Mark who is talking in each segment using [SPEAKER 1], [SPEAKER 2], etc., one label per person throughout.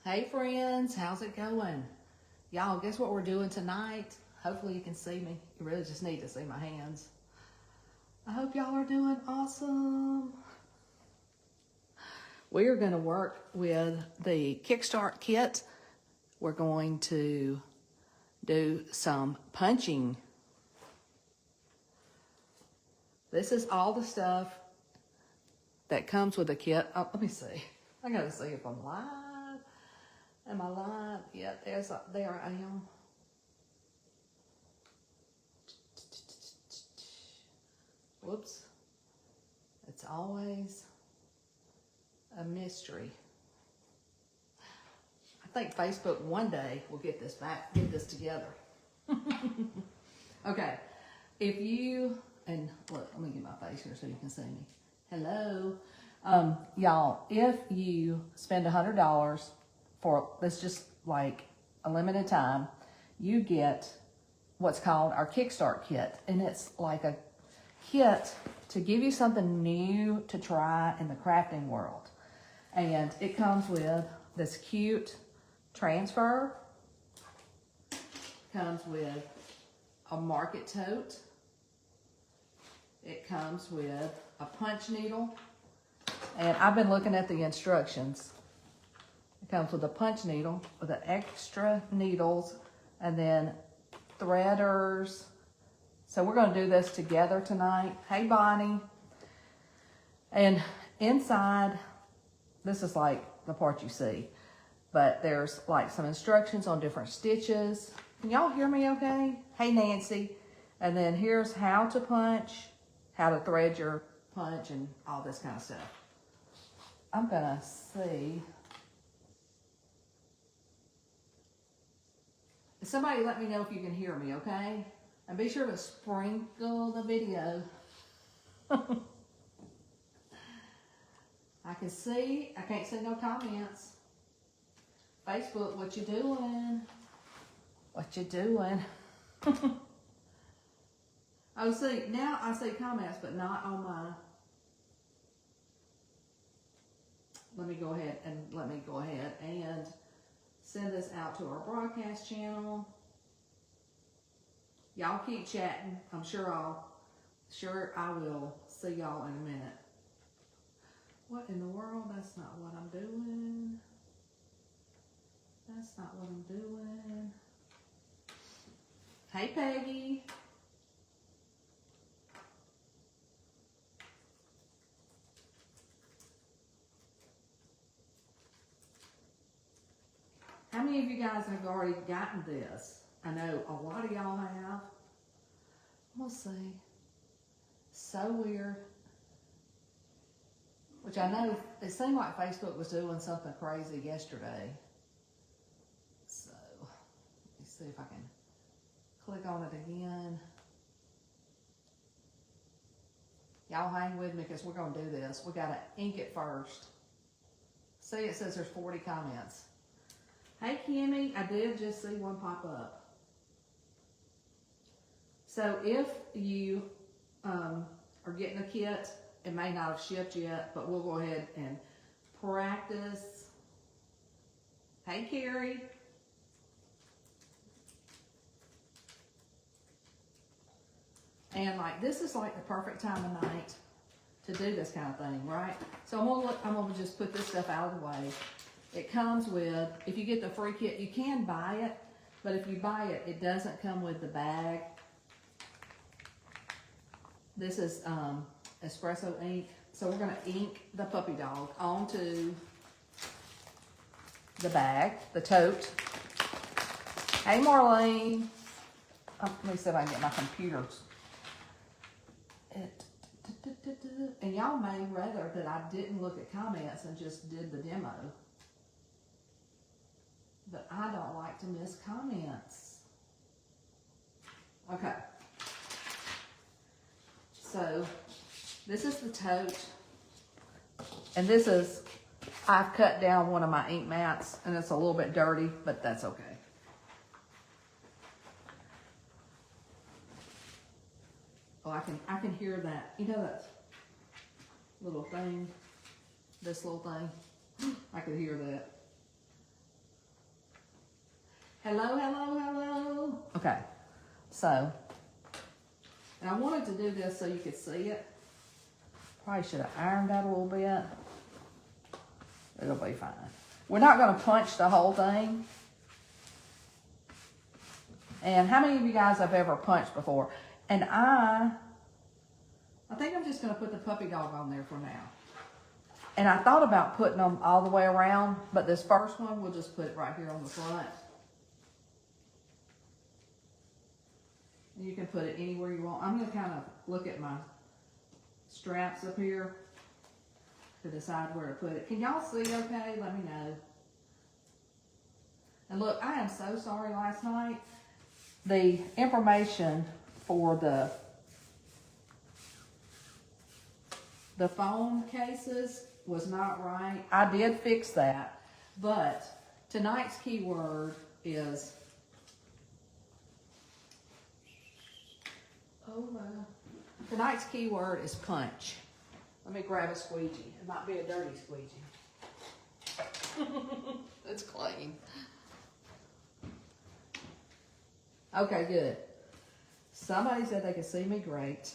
[SPEAKER 1] Hey friends, how's it going? Y'all, guess what we're doing tonight? Hopefully you can see me. You really just need to see my hands. I hope y'all are doing awesome. We are going to work with the Kickstart Kit. We're going to do some punching. This is all the stuff that comes with the kit. Oh, let me see. I gotta see if I'm live. Am I live? Yeah, there I am. Whoops. It's always a mystery. I think Facebook one day will get this together. Okay. If you, and look, let me get my face here so you can see me. Hello. Y'all, if you spend $100 for, that's just like a limited time, you get what's called our Kickstart Kit. And it's like a kit to give you something new to try in the crafting world. And it comes with this cute transfer. Comes with a market tote. It comes with a punch needle. And I've been looking at the instructions. It comes with a punch needle with the extra needles and then threaders. So we're going to do this together tonight. Hey, Bonnie. And inside, this is like the part you see, but there's like some instructions on different stitches. Can y'all hear me okay? Hey, Nancy. And then here's how to punch, how to thread your punch, and all this kind of stuff. I'm going to see. Somebody let me know if you can hear me, okay? And be sure to sprinkle the video. I can see, I can't see no comments. Facebook, what you doing? What you doing? Oh, see, now I see comments, but not on my. Let me go ahead and send this out to our broadcast channel. Y'all keep chatting. I'm sure I will see y'all in a minute. What in the world? That's not what I'm doing. That's not what I'm doing. Hey, Peggy. How many of you guys have already gotten this? I know a lot of y'all have. We'll see. So weird. Which I know, it seemed like Facebook was doing something crazy yesterday. So, let me see if I can click on it again. Y'all hang with me because we're going to do this. We got to ink it first. See, it says there's 40 comments. Hey, Kimmy, I did just see one pop up. So if you are getting a kit, it may not have shipped yet, but we'll go ahead and practice. Hey, Carrie. And like, this is like the perfect time of night to do this kind of thing, right? So I'm gonna just put this stuff out of the way. It comes with, if you get the free kit, you can buy it, but if you buy it, it doesn't come with the bag. This is Espresso ink. So we're gonna ink the puppy dog onto the bag, the tote. Hey, Marlene. Let me see if I can get my computer. And y'all may rather that I didn't look at comments and just did the demo. But I don't like to miss comments. Okay. So, this is the tote. And this is, I've cut down one of my ink mats and it's a little bit dirty, but that's okay. Oh, I can hear that. You know that little thing? This little thing? I could hear that. Hello, hello, hello. Okay, so, and I wanted to do this so you could see it. Probably should have ironed that a little bit. It'll be fine. We're not gonna punch the whole thing. And how many of you guys have ever punched before? And I think I'm just gonna put the puppy dog on there for now. And I thought about putting them all the way around, but this first one, we'll just put it right here on the front. You can put it anywhere you want. I'm gonna kind of look at my straps up here to decide where to put it. Can y'all see okay? Let me know. And look, I am so sorry last night. The information for the phone cases was not right. I did fix that, but tonight's keyword is, tonight's keyword is punch. Let me grab a squeegee. It might be a dirty squeegee. It's clean. Okay, good. Somebody said they could see me great.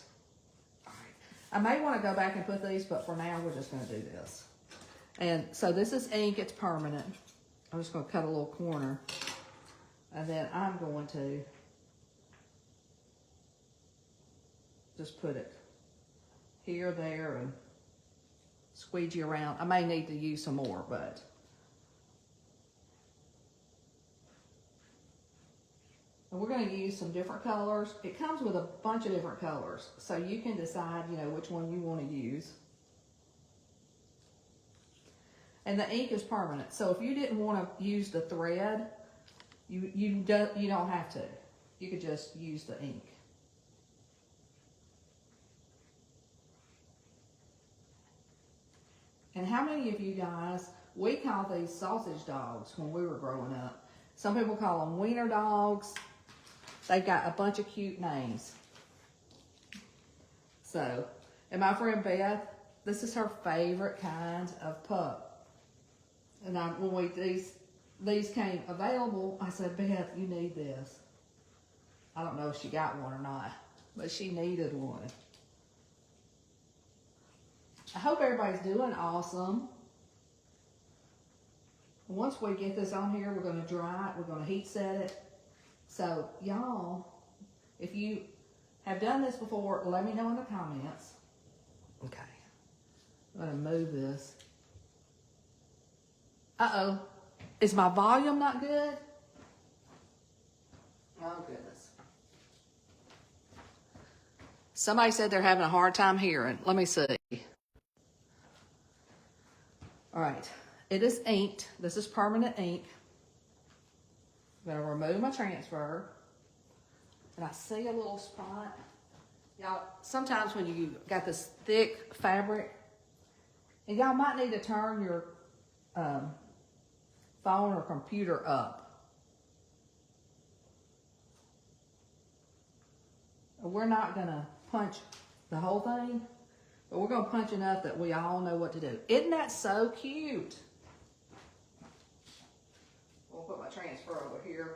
[SPEAKER 1] All right. I may want to go back and put these, but for now, we're just going to do this. And so this is ink. It's permanent. I'm just going to cut a little corner. And then I'm going to just put it here, there, and squeegee around. I may need to use some more, but and we're going to use some different colors. It comes with a bunch of different colors, so you can decide, you know, which one you want to use. And the ink is permanent, so if you didn't want to use the thread, you don't have to. You could just use the ink. And how many of you guys, we call these sausage dogs when we were growing up. Some people call them wiener dogs. They've got a bunch of cute names. So, and my friend Beth, this is her favorite kind of pup. And when these came available, I said, Beth, you need this. I don't know if she got one or not, but she needed one. I hope everybody's doing awesome. Once we get this on here, we're going to dry it. We're going to heat set it. So, y'all, if you have done this before, let me know in the comments. Okay. I'm going to move this. Uh-oh. Is my volume not good? Oh, goodness. Somebody said they're having a hard time hearing. Let me see. All right. It is inked. This is permanent ink. I'm going to remove my transfer. And I see a little spot. Y'all, sometimes when you got this thick fabric, and y'all might need to turn your phone or computer up. We're not going to punch the whole thing, but we're going to punch enough that we all know what to do. Isn't that so cute? We'll put my transfer over here.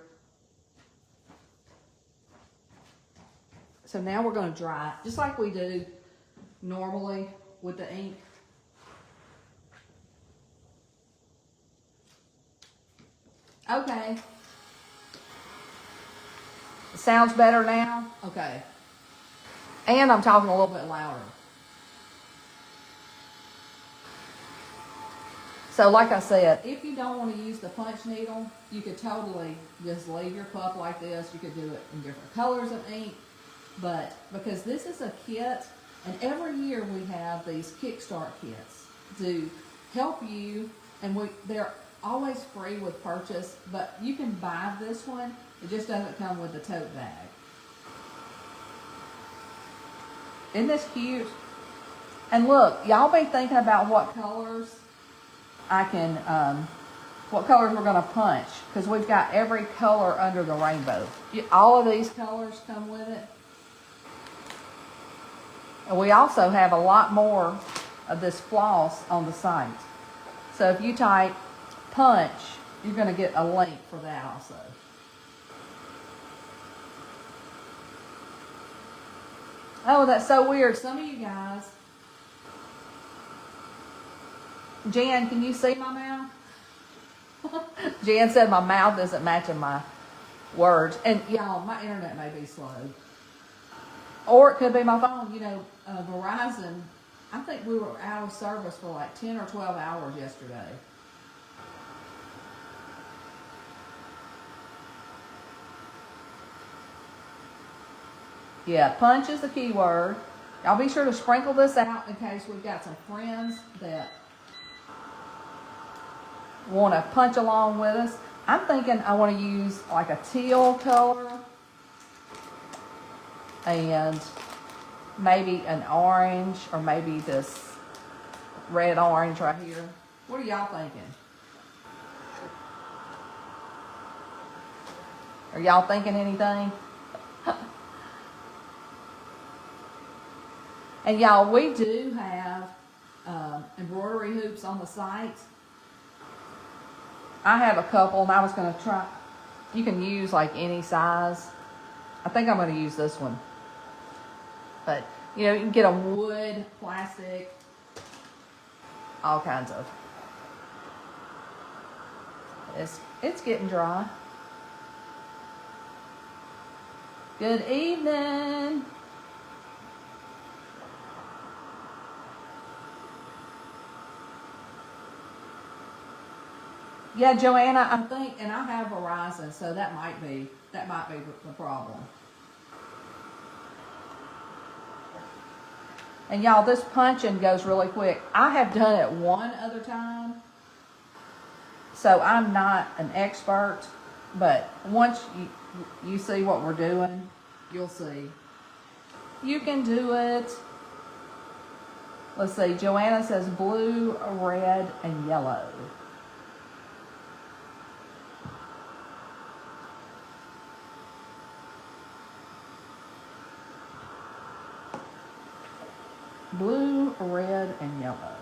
[SPEAKER 1] So now we're going to dry it, just like we do normally with the ink. Okay. Sounds better now? Okay. And I'm talking a little bit louder. So like I said, if you don't want to use the punch needle, you could totally just leave your pup like this. You could do it in different colors of ink. But because this is a kit, and every year we have these Kickstart kits to help you, and they're always free with purchase, but you can buy this one. It just doesn't come with the tote bag. Isn't this cute? And look, y'all be thinking about what colors what colors we're going to punch, because we've got every color under the rainbow. All of these colors come with it. And we also have a lot more of this floss on the site. So if you type punch, you're going to get a link for that also. Oh, that's so weird. Some of you guys. Jan, can you see my mouth? Jan said my mouth isn't matching my words. And y'all, my internet may be slow. Or it could be my phone. You know, Verizon, I think we were out of service for like 10 or 12 hours yesterday. Yeah, punch is the key word. Y'all be sure to sprinkle this out in case we've got some friends that want to punch along with us. I'm thinking I want to use like a teal color and maybe an orange or maybe this red orange right here. What are y'all thinking? Are y'all thinking anything? And y'all, we do have embroidery hoops on the site. I have a couple and I was going to try. You can use like any size. I think I'm going to use this one. But, you know, you can get them wood, plastic, all kinds of. It's getting dry. Good evening. Yeah, Joanna, I think, and I have Verizon, so that might be the problem. And y'all, this punching goes really quick. I have done it one other time, so I'm not an expert, but once you see what we're doing, you'll see. You can do it. Let's see, Joanna says blue, red, and yellow. Blue, red, and yellow.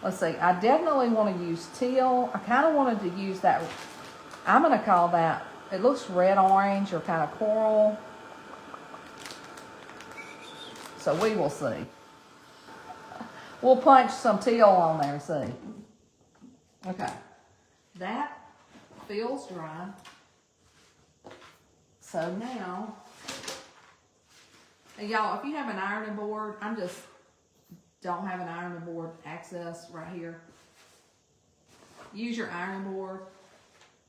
[SPEAKER 1] Let's see, I definitely want to use teal. I kind of wanted to use that. I'm going to call that, it looks red orange or kind of coral. So we will see. We'll punch some teal on there, see. Okay, that feels dry. So now, and y'all, if you have an ironing board, don't have an ironing board access right here. Use your ironing board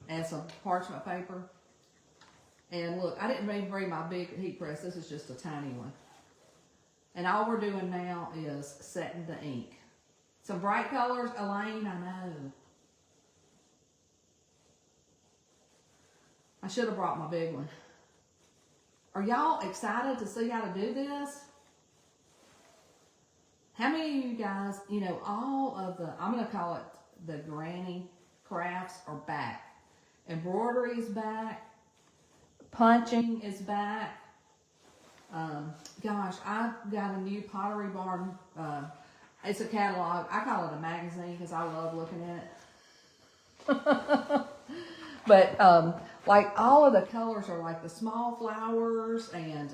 [SPEAKER 1] and some parchment paper. And look, I didn't even bring my big heat press. This is just a tiny one. And all we're doing now is setting the ink. Some bright colors, Elaine, I know. I should have brought my big one. Are y'all excited to see how to do this? How many of you guys, you know, all of the, I'm going to call it the granny crafts are back. Embroidery is back. Punching is back. Gosh, I got a new Pottery Barn. It's a catalog. I call it a magazine because I love looking at it. But like all of the colors are like the small flowers and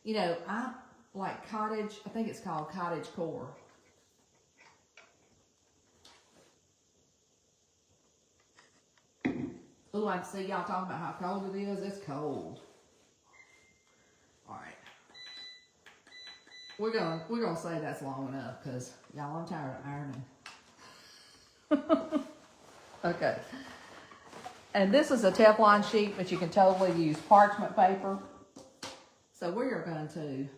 [SPEAKER 1] you know, I like cottage, I think it's called cottage core. Oh, I see y'all talking about how cold it is. It's cold. All right. We're gonna say that's long enough because y'all, I'm tired of ironing. Okay. And this is a Teflon sheet, but you can totally use parchment paper. So we're going to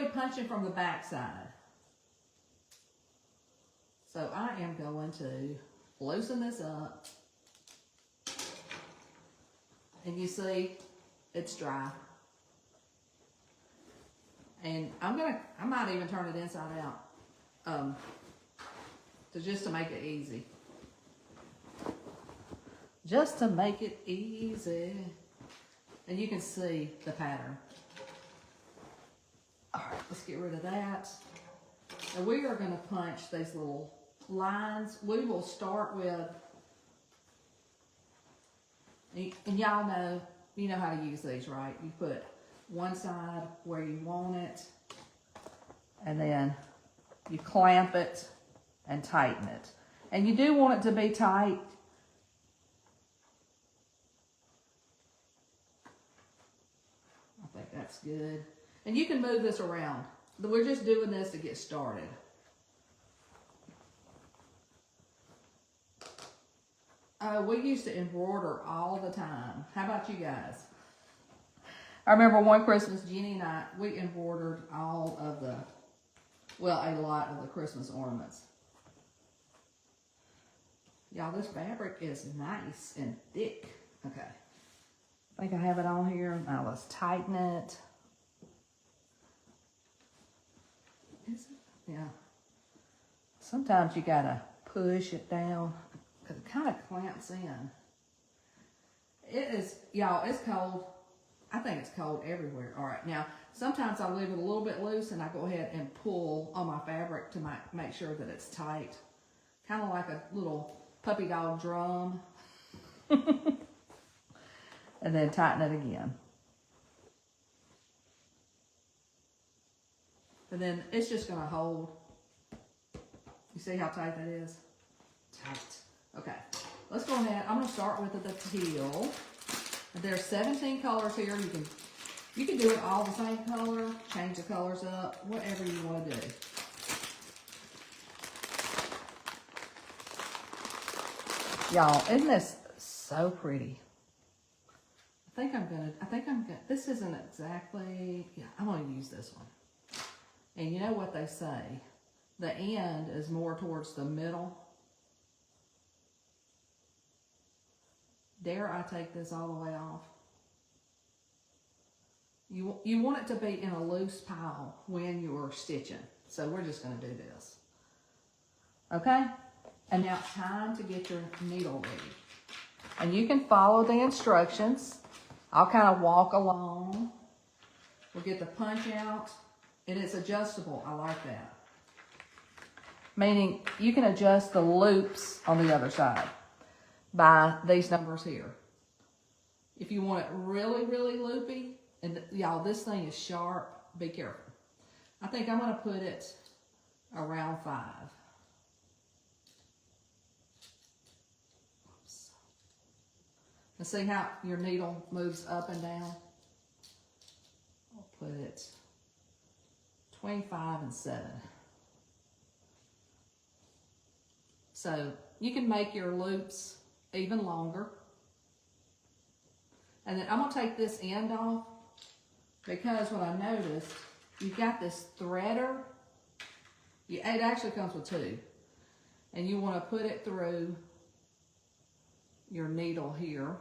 [SPEAKER 1] be punching from the back side. So I am going to loosen this up. And you see, it's dry. And I might even turn it inside out. Just to make it easy. Just to make it easy. And you can see the pattern. All right, let's get rid of that. And we are going to punch these little lines. We will start with, and y'all know, you know how to use these, right? You put one side where you want it, and then you clamp it and tighten it. And you do want it to be tight. I think that's good. And you can move this around. We're just doing this to get started. We used to embroider all the time. How about you guys? I remember one Christmas, Jenny and I, we embroidered all of the, well, a lot of the Christmas ornaments. Y'all, this fabric is nice and thick. Okay. I think I have it on here. Now let's tighten it. Is it? Yeah. Sometimes you gotta push it down because it kind of clamps in. It is, y'all, it's cold. I think it's cold everywhere. All right, now, sometimes I leave it a little bit loose and I go ahead and pull on my fabric to make sure that it's tight. Kind of like a little puppy dog drum. And then tighten it again. And then it's just gonna hold. You see how tight that is? Tight. Okay, let's go ahead. I'm gonna start with the teal. There's 17 colors here. You can do it all the same color, change the colors up, whatever you want to do. Y'all, isn't this so pretty? I think I'm gonna, this isn't exactly, yeah, I'm gonna use this one. And you know what they say? The end is more towards the middle. Dare I take this all the way off? You want it to be in a loose pile when you're stitching. So we're just gonna do this. Okay? And now it's time to get your needle ready. And you can follow the instructions. I'll kind of walk along. We'll get the punch out. And it's adjustable. I like that. Meaning you can adjust the loops on the other side by these numbers here. If you want it really, really loopy, and y'all, this thing is sharp, be careful. I think I'm gonna put it around 5. Oops. And see how your needle moves up and down? I'll put it between 5 and 7. So you can make your loops even longer. And then I'm gonna take this end off because what I noticed, you've got this threader. It actually comes with 2. And you wanna put it through your needle here.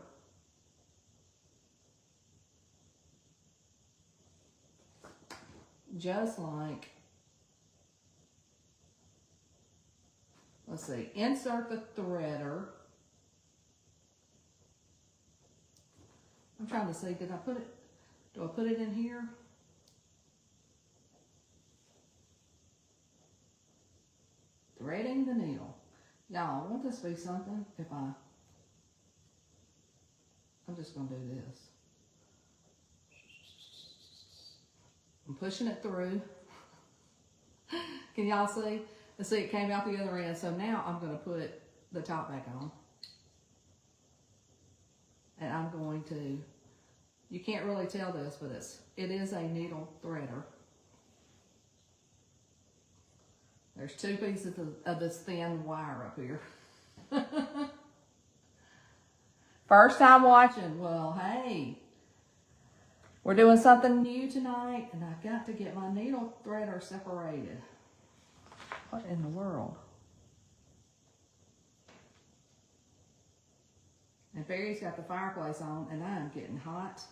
[SPEAKER 1] Just like, let's see, insert the threader. I'm trying to see, do I put it in here? Threading the needle. Y'all, won't this be something if I'm just gonna do this. I'm pushing it through. Can y'all see? And see, it came out the other end. So now I'm going to put the top back on. And I'm going to, you can't really tell this, but it is a needle threader. There's 2 pieces of this thin wire up here. First time watching. Well, hey. We're doing something new tonight, and I've got to get my needle threader separated. What in the world? And Barry's got the fireplace on, and I'm getting hot.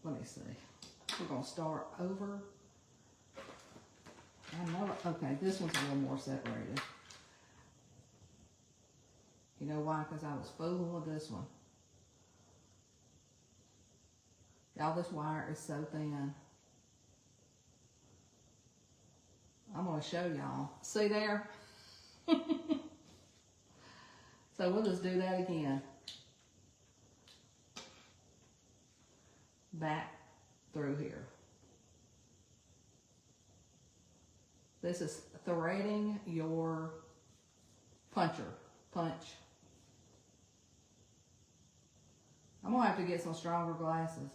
[SPEAKER 1] Let me see. We're going to start over. I know, okay, this one's a little more separated. You know why? Because I was fooling with this one. Y'all, this wire is so thin. I'm going to show y'all. See there? So we'll just do that again. back through here. This is threading your punch. I'm gonna have to get some stronger glasses.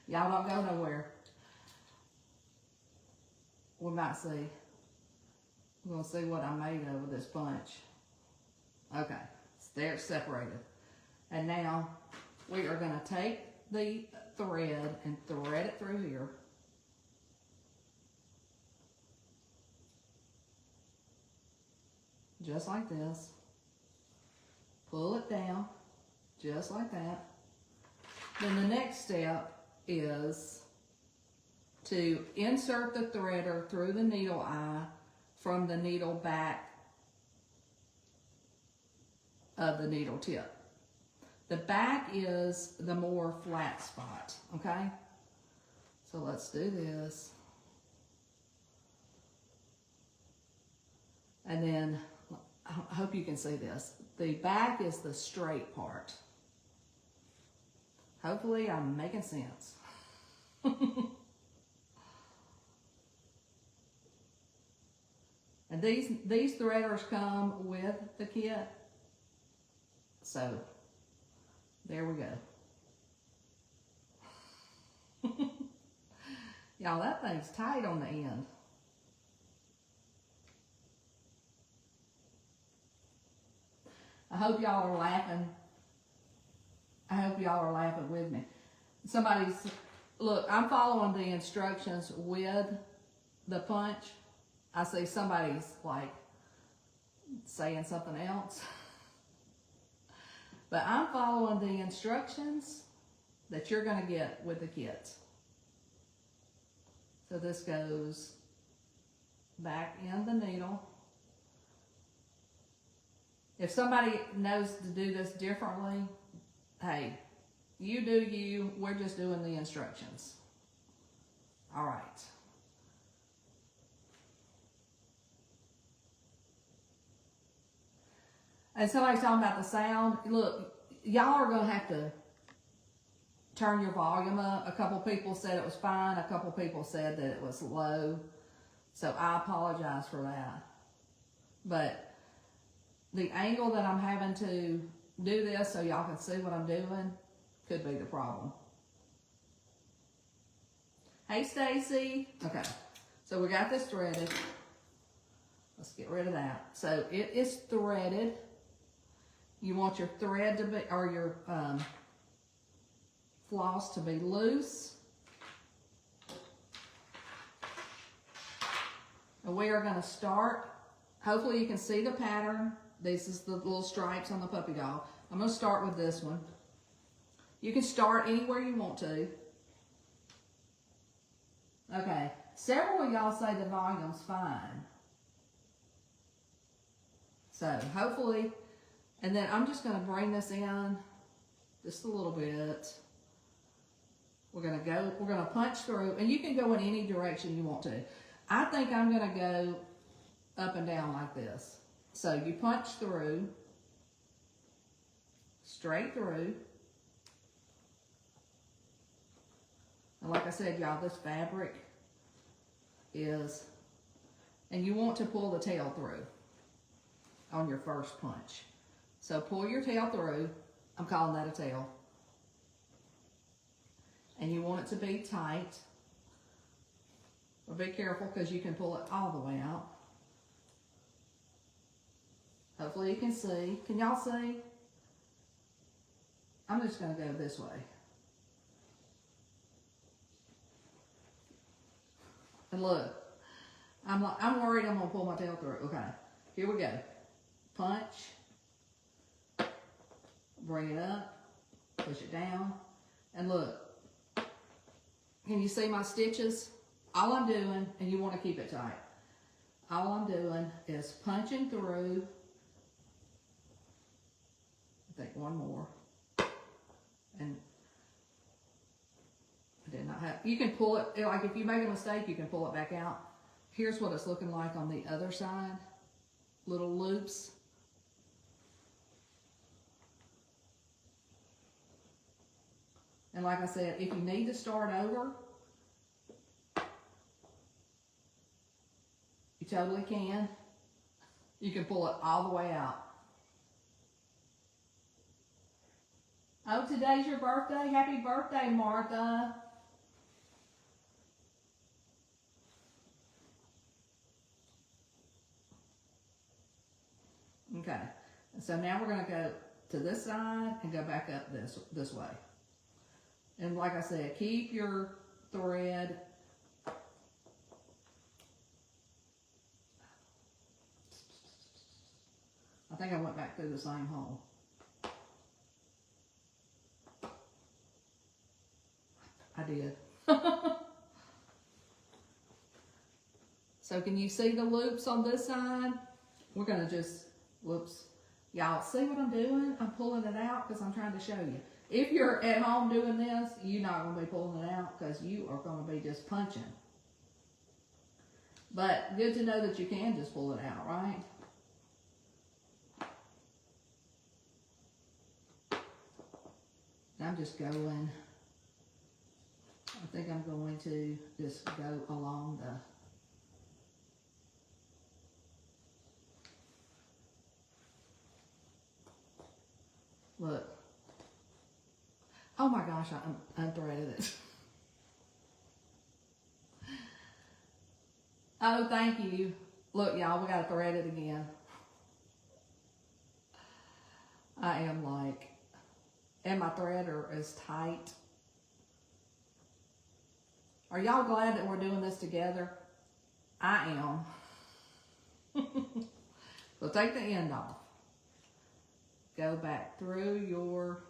[SPEAKER 1] Y'all don't go nowhere. We might see. We're gonna see what I made of with this punch. Okay, so there it's separated. And now we are gonna take the thread and thread it through here. Just like this. Pull it down, just like that. Then the next step is to insert the threader through the needle eye from the needle back of the needle tip. The back is the more flat spot, okay? So let's do this. And then, I hope you can see this. The back is the straight part. Hopefully I'm making sense. And these threaders come with the kit. So, there we go. Y'all, that thing's tight on the end. I hope y'all are laughing. I hope y'all are laughing with me. Look, I'm following the instructions with the punch. I see somebody's like saying something else. But I'm following the instructions that you're gonna get with the kits. So this goes back in the needle. If somebody knows to do this differently, hey, you do you, we're just doing the instructions. All right. And somebody's talking about the sound. Look, y'all are gonna have to turn your volume up. A couple people said it was fine. A couple people said that it was low. So I apologize for that. But the angle that I'm having to do this so y'all can see what I'm doing could be the problem. Hey, Stacy. Okay, so we got this threaded. Let's get rid of that. So it is threaded. You want your thread to be, or your floss to be loose. And we are going to start, hopefully you can see the pattern. This is the little stripes on the puppy dog. I'm going to start with this one. You can start anywhere you want to. Okay, several of y'all say the volume's fine. So hopefully, and then I'm just going to bring this in just a little bit. We're going to punch through, and you can go in any direction you want to. I think I'm going to go up and down like this. So you punch through, straight through. And like I said, y'all, this fabric is, and you want to pull the tail through on your first punch. So pull your tail through. I'm calling that a tail. And you want it to be tight. But be careful because you can pull it all the way out. Hopefully you can see. Can y'all see? I'm just going to go this way. And look, I'm worried I'm going to pull my tail through. Okay, here we go. Punch. Bring it up. Push it down. And look, can you see my stitches? All I'm doing, and you want to keep it tight, all I'm doing is punching through. I think one more. And I did not have, you can pull it, like if you make a mistake, you can pull it back out. Here's what it's looking like on the other side. Little loops. And like I said, if you need to start over, you totally can. You can pull it all the way out. Oh, today's your birthday? Happy birthday, Martha. Okay, so now we're going to go to this side and go back up this way. And like I said, keep your thread I think I went back through the same hole. I did. So can you see the loops on this side? We're going to just, whoops. Y'all see what I'm doing? I'm pulling it out because I'm trying to show you. If you're at home doing this, you're not going to be pulling it out because you are going to be just punching. But good to know that you can just pull it out, right? I'm just going, I think I'm going to just go along the, look. Oh my gosh, I unthreaded it. Oh, thank you. Look, y'all, we gotta thread it again. I am like, and my threader is tight. Are y'all glad that we're doing this together? I am. So take the end off. Go back through your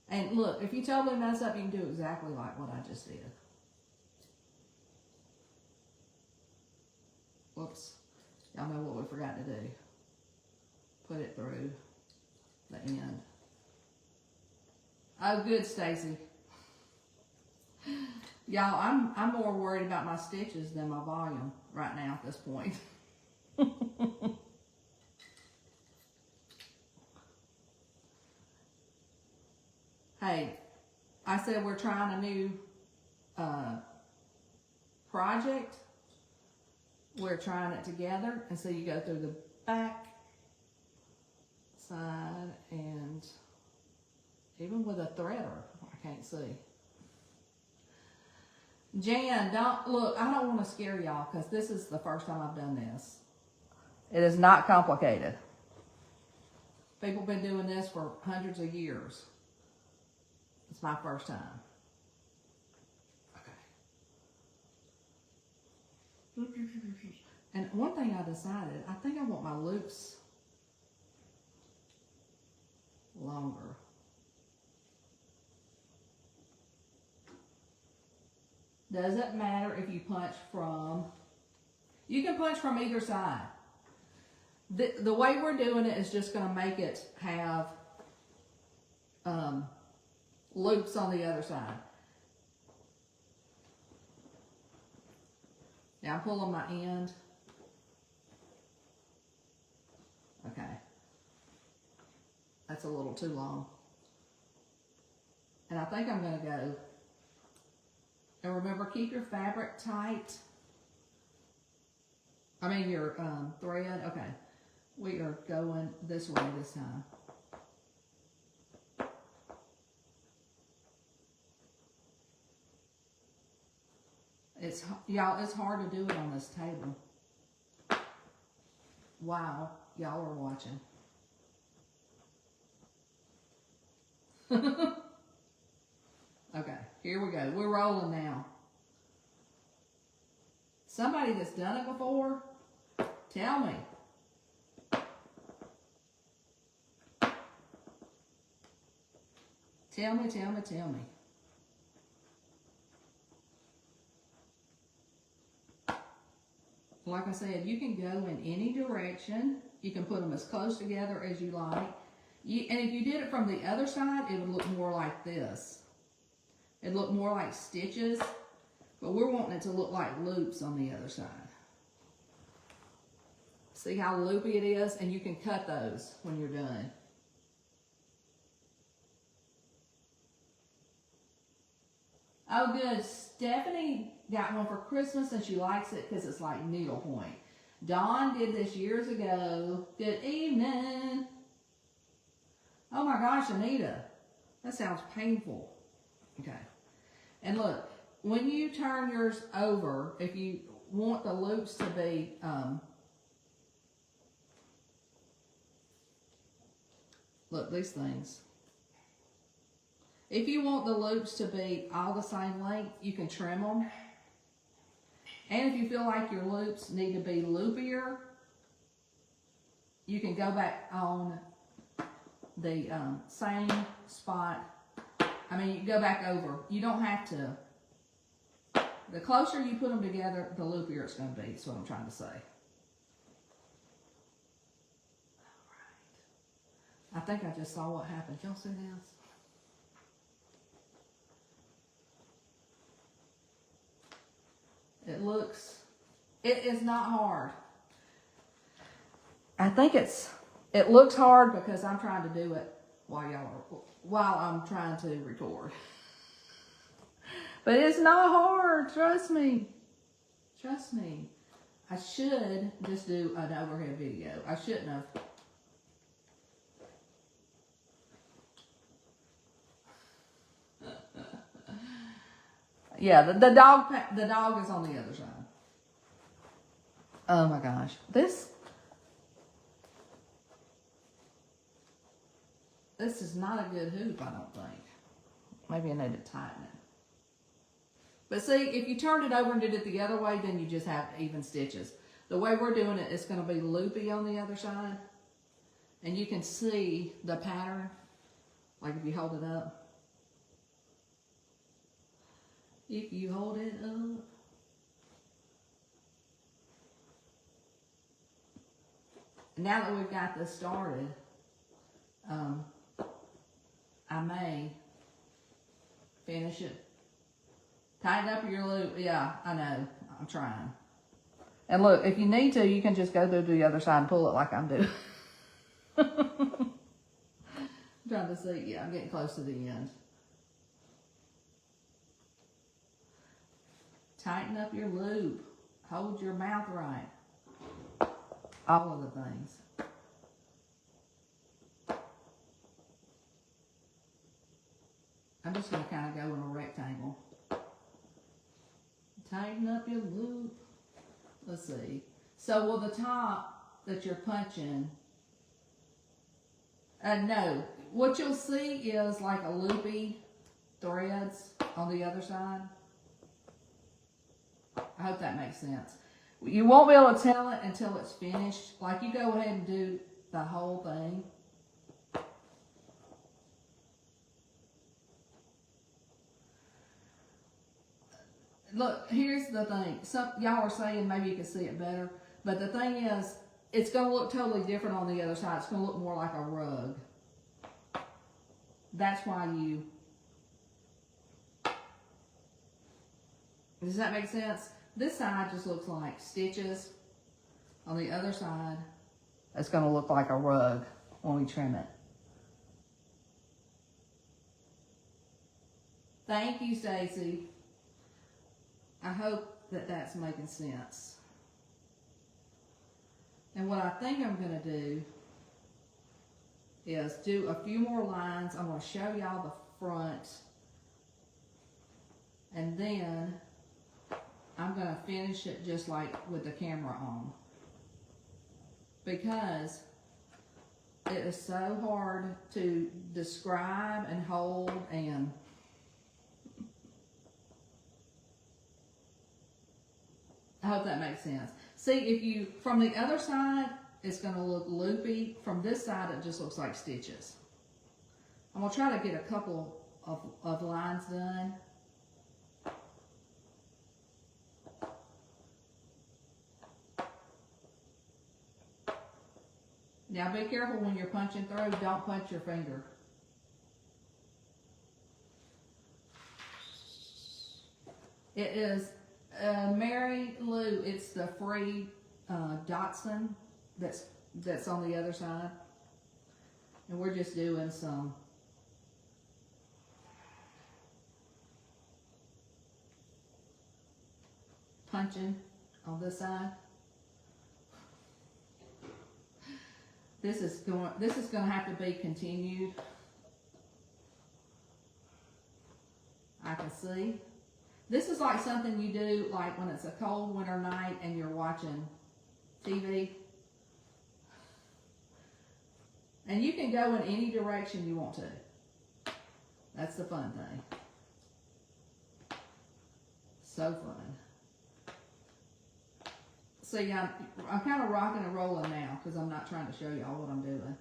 [SPEAKER 1] and look, if you totally mess up, you can do exactly like what I just did. Whoops. Y'all know what we forgot to do. Put it through the end. Oh, good, Stacy. Y'all, I'm more worried about my stitches than my volume right now at this point. Hey, I said we're trying a new project. We're trying it together, and so you go through the back, side, and even with a threader, I can't see. Jan, don't look. I don't want to scare y'all because this is the first time I've done this. It is not complicated. People have been doing this for hundreds of years. It's my first time. Okay. And one thing I decided, I think I want my loops longer. Doesn't matter if you punch from, you can punch from either side. The way we're doing it is just going to make it have loops on the other side. Now I'm pulling my end. Okay. That's a little too long. And I think I'm going to go, and remember, keep your fabric tight. I mean your thread. Okay. We are going this way this time. Y'all, it's hard to do it on this table. Wow, y'all are watching. Okay, here we go. We're rolling now. Somebody that's done it before, tell me. Tell me, tell me, tell me. Like I said, you can go in any direction. You can put them as close together as you like. And if you did it from the other side, it would look more like this. It'd look more like stitches, but we're wanting it to look like loops on the other side. See how loopy it is? And you can cut those when you're done. Oh, good. Stephanie got one for Christmas and she likes it because it's like needlepoint. Dawn did this years ago. Good evening. Oh my gosh, Anita. That sounds painful. Okay. And look, when you turn yours over, if you want the loops to be, look, these things. If you want the loops to be all the same length, you can trim them. And if you feel like your loops need to be loopier, you can go back on the same spot. I mean, you can go back over. You don't have to. The closer you put them together, the loopier it's going to be. That's what I'm trying to say. All right. I think I just saw what happened. Y'all see this? It is not hard. I think it looks hard because I'm trying to do it while I'm trying to record. But it's not hard, trust me. Trust me. I should just do an overhead video. I shouldn't have. Yeah, the dog is on the other side. Oh my gosh. This is not a good hoop, I don't think. Maybe I need to tighten it. But see, if you turned it over and did it the other way, then you just have even stitches. The way we're doing it, it's going to be loopy on the other side. And you can see the pattern, like if you hold it up. If you hold it up. Now that we've got this started, I may finish it. Tighten up your loop. Yeah, I know. I'm trying. And look, if you need to, you can just go through the other side and pull it like I'm doing. I'm trying to see. Yeah, I'm getting close to the end. Tighten up your loop. Hold your mouth right. All of the things. I'm just going to kind of go in a rectangle. Tighten up your loop. Let's see. So will the top that you're punching, no, what you'll see is like a loopy threads on the other side. I hope that makes sense. You won't be able to tell it until it's finished. Like you go ahead and do the whole thing. Look, here's the thing. Y'all are saying maybe you can see it better. But the thing is, it's going to look totally different on the other side. It's going to look more like a rug. That's why you... Does that make sense? This side just looks like stitches. On the other side, it's going to look like a rug when we trim it. Thank you, Stacy. I hope that that's making sense. And what I think I'm going to do is do a few more lines. I'm going to show y'all the front. And then I'm going to finish it just like with the camera on. Because it is so hard to describe and hold and... I hope that makes sense. See, if you, from the other side, it's going to look loopy. From this side, it just looks like stitches. I'm going to try to get a couple of lines done. Now be careful when you're punching through. Don't punch your finger. It is Mary Lou. It's the free Dachshund that's on the other side, and we're just doing some punching on this side. This is going to have to be continued. I can see. This is like something you do like when it's a cold winter night and you're watching TV. And you can go in any direction you want to. That's the fun thing. So fun. See, I'm kind of rocking and rolling now because I'm not trying to show y'all what I'm doing.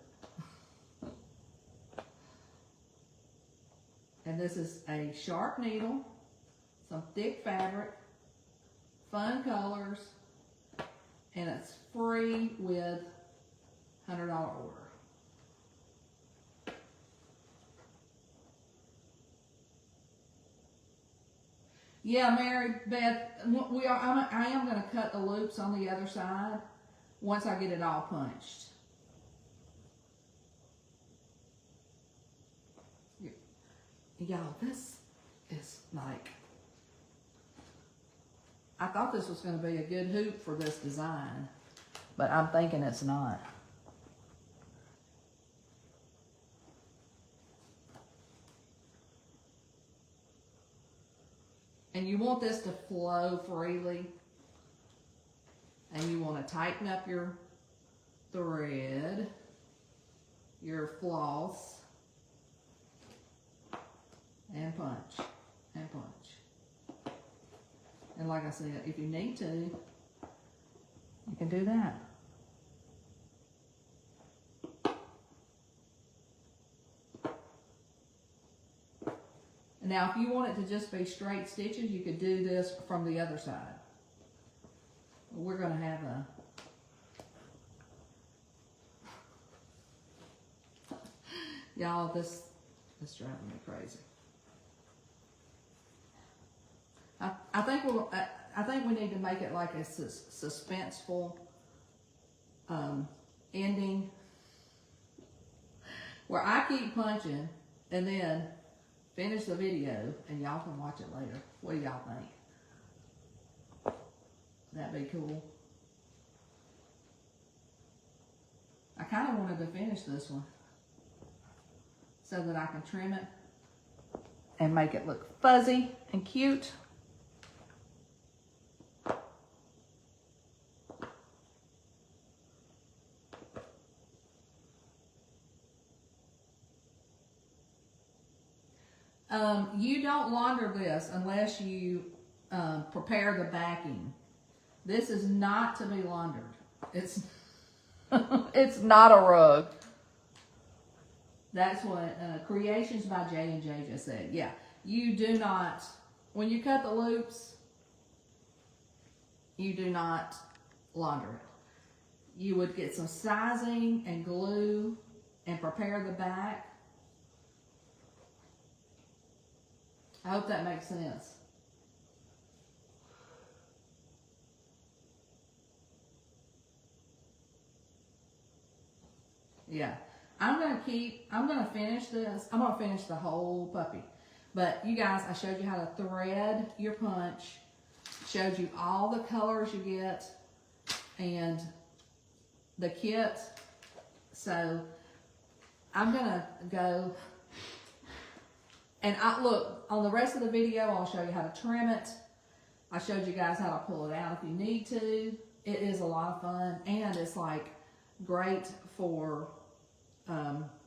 [SPEAKER 1] And this is a sharp needle, some thick fabric, fun colors, and it's free with $100 order. Yeah, Mary Beth, I am going to cut the loops on the other side once I get it all punched. Y'all, this is like, I thought this was going to be a good hoop for this design, but I'm thinking it's not. And you want this to flow freely. And you want to tighten up your thread, your floss, and punch, and punch. And like I said, if you need to, you can do that. Now, if you want it to just be straight stitches, you could do this from the other side. We're going to have a... Y'all, this is driving me crazy. I think we need to make it like a suspenseful ending where I keep punching and then finish the video and y'all can watch it later. What do y'all think? That'd be cool. I kind of wanted to finish this one so that I can trim it and make it look fuzzy and cute. You don't launder this unless you prepare the backing. This is not to be laundered. It's it's not a rug. That's what Creations by J&J just said. Yeah, you do not, when you cut the loops, you do not launder it. You would get some sizing and glue and prepare the back. I hope that makes sense. Yeah, I'm gonna finish this. I'm gonna finish the whole puppy. But you guys, I showed you how to thread your punch, showed you all the colors you get, and the kit. So I'm gonna go, and look, on the rest of the video, I'll show you how to trim it. I showed you guys how to pull it out if you need to. It is a lot of fun, and it's like great for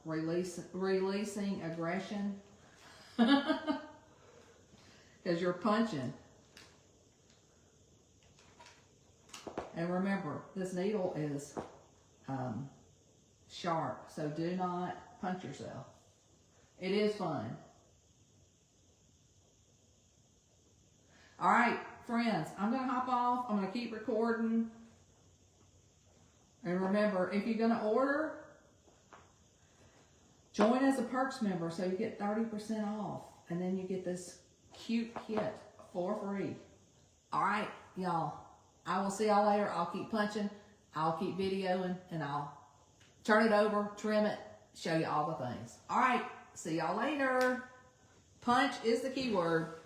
[SPEAKER 1] releasing aggression because you're punching. And remember, this needle is sharp, so do not punch yourself. It is fun. All right, friends, I'm going to hop off. I'm going to keep recording. And remember, if you're going to order, join as a Perks member so you get 30% off. And then you get this cute kit for free. All right, y'all. I will see y'all later. I'll keep punching. I'll keep videoing. And I'll turn it over, trim it, show you all the things. All right, see y'all later. Punch is the key word.